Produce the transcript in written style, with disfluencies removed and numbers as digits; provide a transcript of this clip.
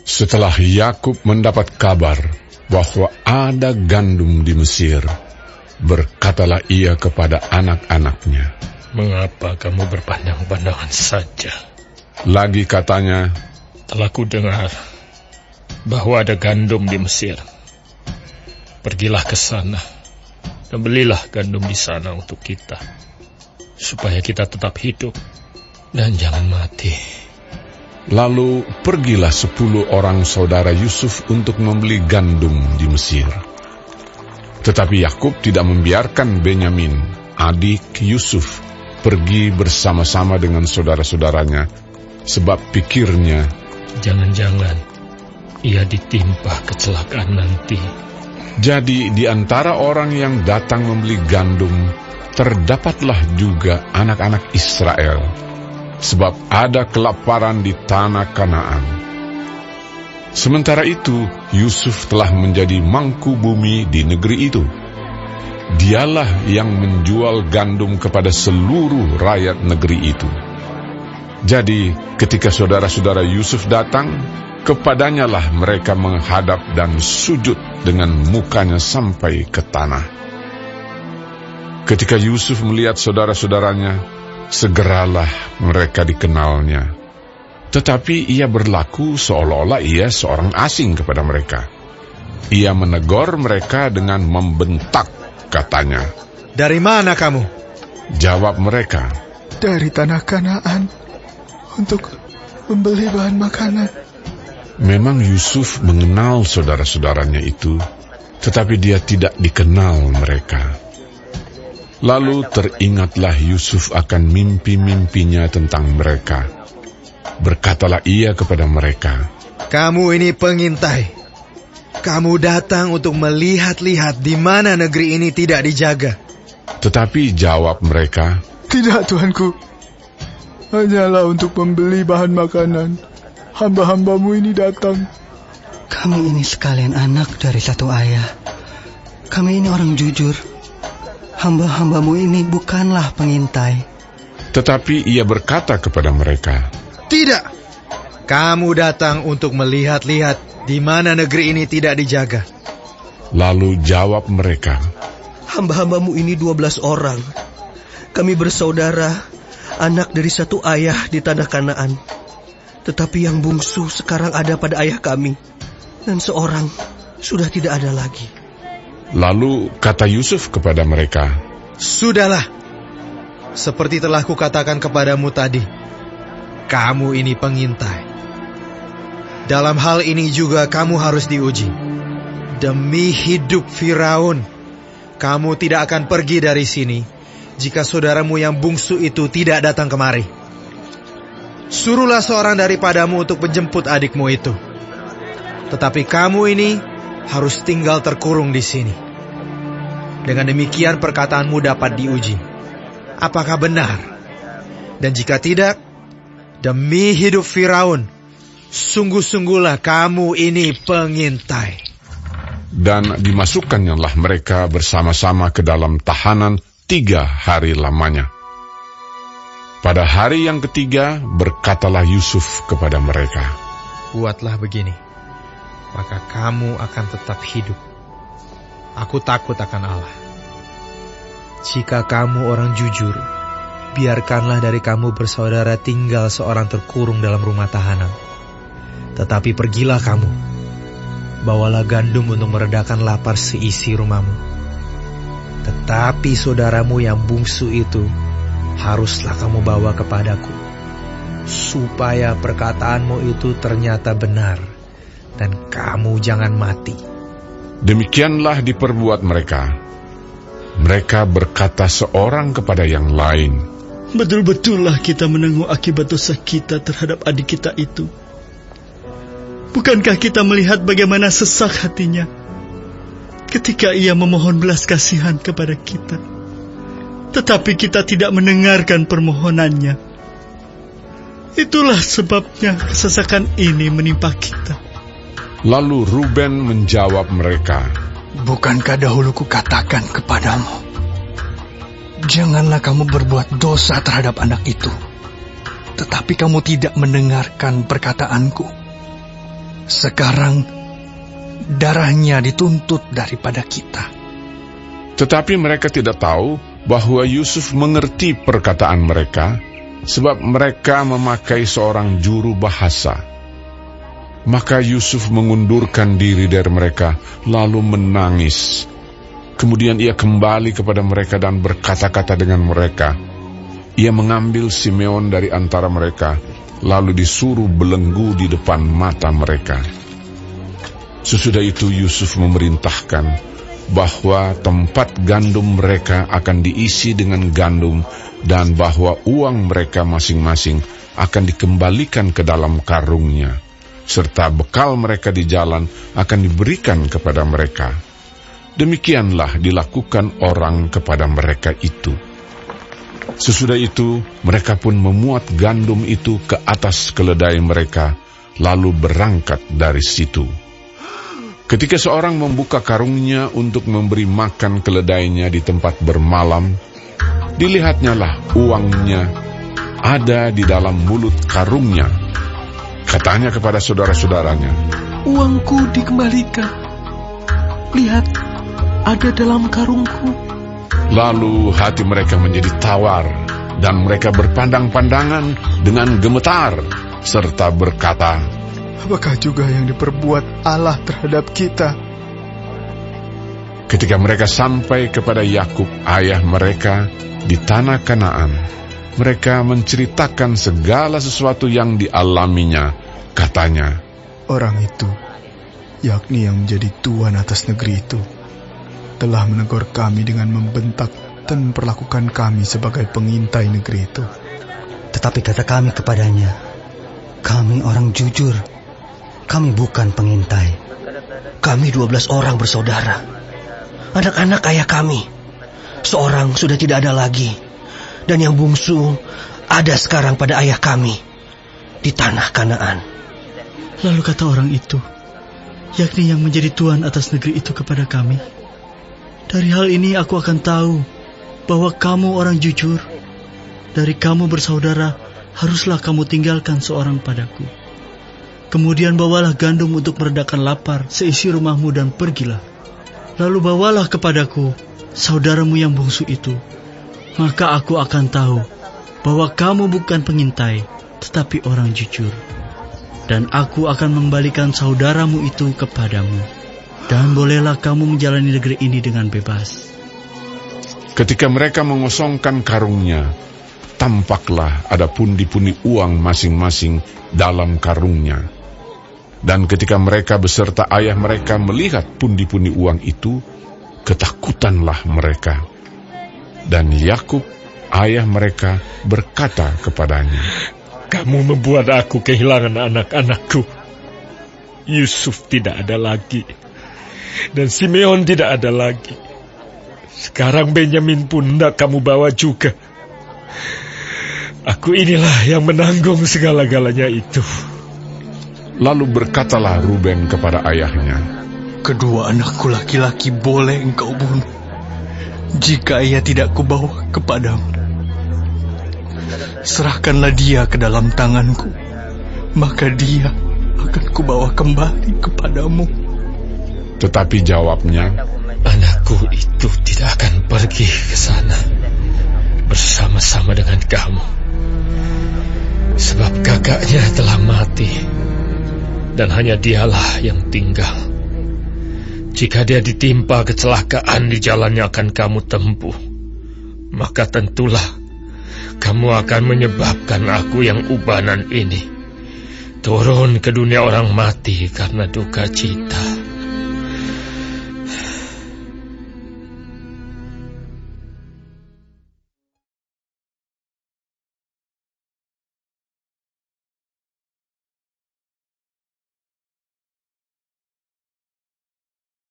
Setelah Yakub mendapat kabar bahwa ada gandum di Mesir, berkatalah ia kepada anak-anaknya, "Mengapa kamu berpandang-pandangan saja?" Lagi katanya, "Telah kudengar bahwa ada gandum di Mesir. Pergilah ke sana dan belilah gandum di sana untuk kita, supaya kita tetap hidup dan jangan mati." Lalu pergilah 10 orang saudara Yusuf untuk membeli gandum di Mesir. Tetapi Yakub tidak membiarkan Benyamin, adik Yusuf, pergi bersama-sama dengan saudara-saudaranya, sebab pikirnya, jangan-jangan ia ditimpa kecelakaan nanti. Jadi di antara orang yang datang membeli gandum, terdapatlah juga anak-anak Israel, sebab ada kelaparan di tanah Kanaan. Sementara itu, Yusuf telah menjadi mangku bumi di negeri itu. Dialah yang menjual gandum kepada seluruh rakyat negeri itu. Jadi, ketika saudara-saudara Yusuf datang, kepadanya lah mereka menghadap dan sujud dengan mukanya sampai ke tanah. Ketika Yusuf melihat saudara-saudaranya, segeralah mereka dikenalnya. Tetapi ia berlaku seolah-olah ia seorang asing kepada mereka. Ia menegur mereka dengan membentak, katanya, "Dari mana kamu?" Jawab mereka, "Dari tanah Kanaan, untuk membeli bahan makanan." Memang Yusuf mengenal saudara-saudaranya itu, tetapi dia tidak dikenal mereka. Lalu teringatlah Yusuf akan mimpi-mimpinya tentang mereka. Berkatalah ia kepada mereka, "Kamu ini pengintai. Kamu datang untuk melihat-lihat di mana negeri ini tidak dijaga." Tetapi jawab mereka, "Tidak, Tuanku. Hanyalah untuk membeli bahan makanan. Hamba-hambamu ini datang." "Kami ini sekalian anak dari satu ayah. Kami ini orang jujur. Hamba-hambamu ini bukanlah pengintai." Tetapi ia berkata kepada mereka, "Tidak. Kamu datang untuk melihat-lihat di mana negeri ini tidak dijaga." Lalu jawab mereka, "Hamba-hambamu ini 12 orang. Kami bersaudara, anak dari satu ayah di tanah Kanaan. Tetapi yang bungsu sekarang ada pada ayah kami, dan seorang sudah tidak ada lagi." Lalu kata Yusuf kepada mereka, "Sudahlah, seperti telah kukatakan kepadamu tadi, kamu ini pengintai. Dalam hal ini juga kamu harus diuji. Demi hidup Firaun, kamu tidak akan pergi dari sini jika saudaramu yang bungsu itu tidak datang kemari. Suruhlah seorang daripadamu untuk menjemput adikmu itu. Tetapi kamu ini harus tinggal terkurung di sini. Dengan demikian perkataanmu dapat diuji. Apakah benar? Dan jika tidak, demi hidup Firaun, sungguh-sungguhlah kamu ini pengintai." Dan dimasukkannya mereka bersama-sama ke dalam tahanan 3 hari lamanya. Pada hari yang ketiga berkatalah Yusuf kepada mereka, "Buatlah begini, maka kamu akan tetap hidup. Aku takut akan Allah. Jika kamu orang jujur, biarkanlah dari kamu bersaudara tinggal seorang terkurung dalam rumah tahanan. Tetapi pergilah kamu, bawalah gandum untuk meredakan lapar seisi rumahmu. Tetapi saudaramu yang bungsu itu haruslah kamu bawa kepadaku, supaya perkataanmu itu ternyata benar, dan kamu jangan mati." Demikianlah diperbuat mereka. Mereka berkata seorang kepada yang lain, "Betul-betullah kita menanggung akibat dosa kita terhadap adik kita itu. Bukankah kita melihat bagaimana sesak hatinya ketika ia memohon belas kasihan kepada kita? Tetapi kita tidak mendengarkan permohonannya. Itulah sebabnya kesesakan ini menimpa kita." Lalu Ruben menjawab mereka, "Bukankah dahulu kukatakan kepadamu, janganlah kamu berbuat dosa terhadap anak itu? Tetapi kamu tidak mendengarkan perkataanku. Sekarang darahnya dituntut daripada kita. Tetapi mereka tidak tahu bahwa Yusuf mengerti perkataan mereka, sebab mereka memakai seorang juru bahasa. Maka Yusuf mengundurkan diri dari mereka, lalu menangis. Kemudian ia kembali kepada mereka dan berkata-kata dengan mereka. Ia mengambil Simeon dari antara mereka, lalu disuruh belenggu di depan mata mereka. Sesudah itu Yusuf memerintahkan bahwa tempat gandum mereka akan diisi dengan gandum dan bahwa uang mereka masing-masing akan dikembalikan ke dalam karungnya, serta bekal mereka di jalan akan diberikan kepada mereka. Demikianlah dilakukan orang kepada mereka itu. Sesudah itu mereka pun memuat gandum itu ke atas keledai mereka, lalu berangkat dari situ. Ketika seorang membuka karungnya untuk memberi makan keledainya di tempat bermalam, dilihatnyalah uangnya ada di dalam mulut karungnya. Katanya kepada saudara-saudaranya, Uangku dikembalikan. Lihat, ada dalam karungku. Lalu hati mereka menjadi tawar, dan mereka berpandang-pandangan dengan gemetar, serta berkata, Apakah juga yang diperbuat Allah terhadap kita? ketika mereka sampai kepada Yakub, ayah mereka, di tanah Kanaan, mereka menceritakan segala sesuatu yang dialaminya. Katanya, Orang itu, yakni yang menjadi tuan atas negeri itu, telah menegur kami dengan membentak dan memperlakukan kami sebagai pengintai negeri itu. Tetapi kata kami kepadanya, kami orang jujur, kami bukan pengintai. Kami 12 orang bersaudara. Anak-anak ayah kami, seorang sudah tidak ada lagi, dan yang bungsu ada sekarang pada ayah kami di tanah Kanaan. Lalu kata orang itu, yakni yang menjadi tuan atas negeri itu kepada kami, dari hal ini aku akan tahu bahwa kamu orang jujur. Dari kamu bersaudara, haruslah kamu tinggalkan seorang padaku. Kemudian bawalah gandum untuk meredakan lapar seisi rumahmu dan pergilah. Lalu bawalah kepadaku saudaramu yang bungsu itu. Maka aku akan tahu bahwa kamu bukan pengintai, tetapi orang jujur. Dan aku akan mengembalikan saudaramu itu kepadamu. Dan bolehlah kamu menjalani negeri ini dengan bebas. ketika mereka mengosongkan karungnya, tampaklah ada pundi-pundi uang masing-masing dalam karungnya. Dan ketika mereka beserta ayah mereka melihat pundi-pundi uang itu, ketakutanlah mereka. Dan Yakub, ayah mereka, berkata kepadanya, "Kamu membuat aku kehilangan anak-anakku. Yusuf tidak ada lagi, dan Simeon tidak ada lagi. Sekarang Benyamin pun hendak kamu bawa juga. Aku inilah yang menanggung segala-galanya itu." Lalu berkatalah Ruben kepada ayahnya, Kedua anakku laki-laki boleh engkau bunuh, jika ia tidak kubawa kepadamu. Serahkanlah dia ke dalam tanganku, maka dia akan kubawa kembali kepadamu. tetapi jawabnya, "Anakku itu tidak akan pergi ke sana bersama-sama dengan kamu, sebab kakaknya telah mati, dan hanya dialah yang tinggal. Jika dia ditimpa kecelakaan di jalan yang akan kamu tempuh, maka tentulah kamu akan menyebabkan aku yang ubanan ini turun ke dunia orang mati karena duka cita."